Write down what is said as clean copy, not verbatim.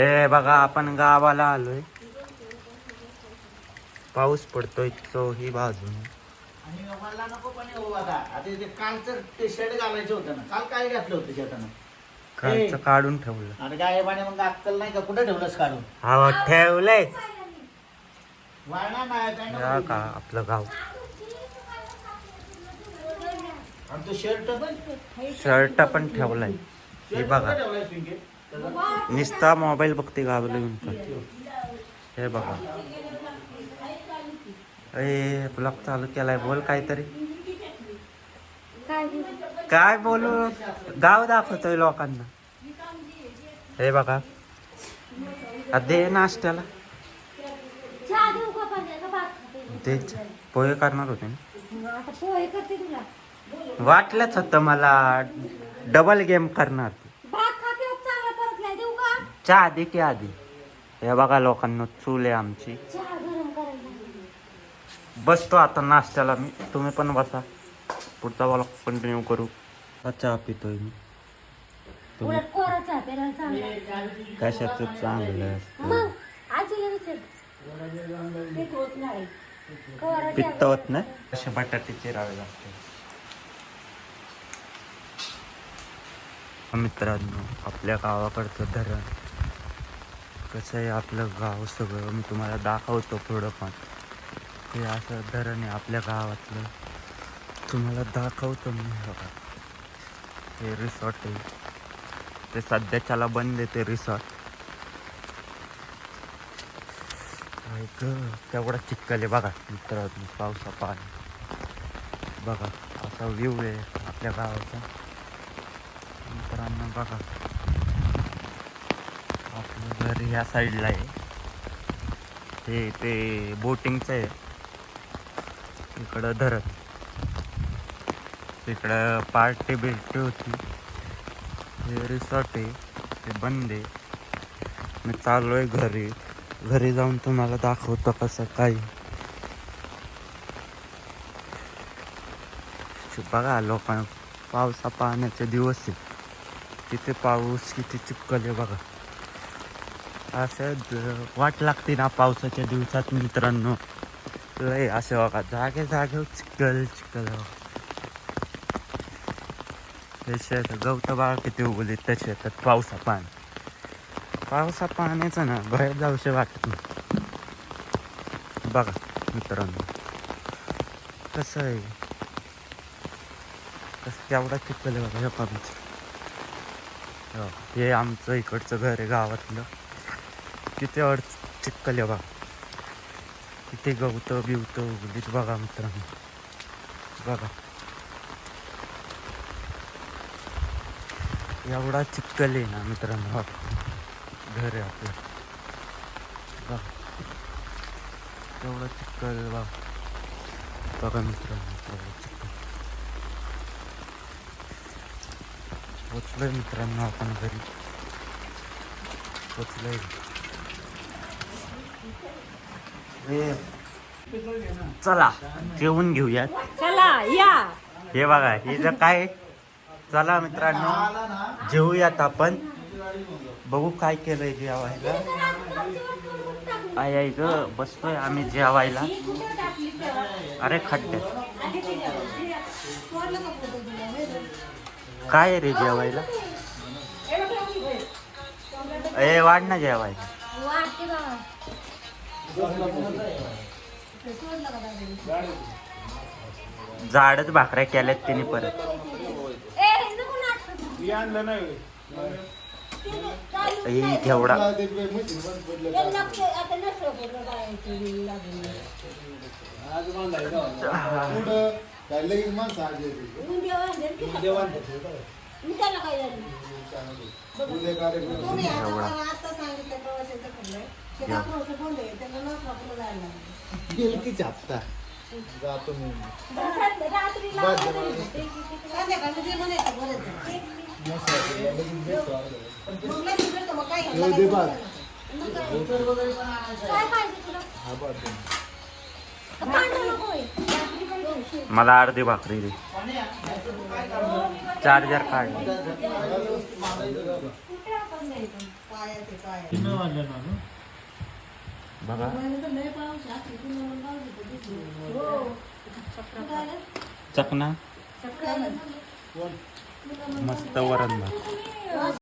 हे बघा आपण गावाला आलोय. पाऊस पडतोय चोही बाजून. आणि मला नको पण येऊ आता. आता ते कालचं ते शेड घालायचं होतं ना. काल काय घातलं होतं शेतानं? कालचं काढून ठेवलं. आणि गायबाने मग अक्कल नाही का? कुठं ठेवलंस काढून? हा ठेवलंय. वाळणार नाही काय या नको. का आपलं गाव. आणि तो शर्ट शर्ट पण ठेवलाय. हे बघा ठेवलाय पिंके. निस्ता मोबाईल बघते गावला येऊन तर. हे बघा ए ब्लॉग चालू केलाय. बोल काहीतरी. काय बोलू. गाव दाखवतोय लोकांना. हे बघा दे नाश्त्याला दे. पोहे करणार होते ना. वाटलंच होतं मला डबल गेम करणार. चहा दे की आधी. हे बघा लोकांना चूल आहे आमची. बसतो आता नाश्त्याला मी. तुम्ही पण बसा. पुढचा ब्लॉग कंटिन्यू करू. चहा पितोय मी. कशाच चांगलं पित्त होत नाही. असे बटाटे चिरावे लागते. मित्रांनो आपल्या गावाकडचं धरण कसं आहे. आपलं गाव सगळं मी तुम्हाला दाखवतो थोडं पण. हे असं धरण आहे आपल्या गावातलं. तुम्हाला दाखवतो मी. बघा हे रिसॉर्ट आहे. ते सध्याच्याला बंद आहे ते रिसॉर्ट. तेवढा चिखल आहे बघा मित्रांनो. पावसा पाणी बघा असा व्ह्यू आहे आपल्या गावाचा. मित्रांनो बघा आपलं घर ह्या साईडला आहे. ते बोटिंगचं आहे. इकडं धरण. तिकडं पार्टी बिर्टी होती. हे रिसॉर्ट आहे ते बंद आहे. मी चाललो आहे घरी. घरी जाऊन तुम्हाला दाखवतो कसं काय. बघा लोकांना पावसा पाण्याचे दिवस आहे. किती पाऊस किती चिखल आहे बघा. असं वाट लागते ना पावसाच्या दिवसात मित्रांनो. लय असं बघा जागेवर चिखल चिखल. शेत गवत बाळ किती उगवले त्या शेतात. पावसा पाण्याचं ना बाहेर जाऊशे वाटत नाही. बघा मित्रांनो कसं आहे. कसं केवढा चिखल आहे बघा. हे आमचं इकडचं घर आहे गावातलं. किती चिखल आहे बघा. किती गवत बिवत उगलीत बघा मित्रांनो. बघा एवढा चिखल आहे ना मित्रांनो. घर आहे आपलं बघा. एवढा चिखल बघा मित्रांनो. चिखल पोचलोय मित्रांनो आपण घरी. पोचलोय. चला जेवून घेऊयात. चला या. हे बघा हे जर काय. चला मित्रांनो जेवूयात आपण. बघू काय केलंय जेवायला. आहे ग बसतोय आम्ही जेवायला. अरे खड्ड्यात काय रे जेवायला. ए वाढ ना जेवायला. झाडच भाकऱ्या केल्यात तिने परत. घेवडा जातो मी. मला अर्धी भाकरी दे. चार्जर काढ. बघा चकना मस्त वरण भात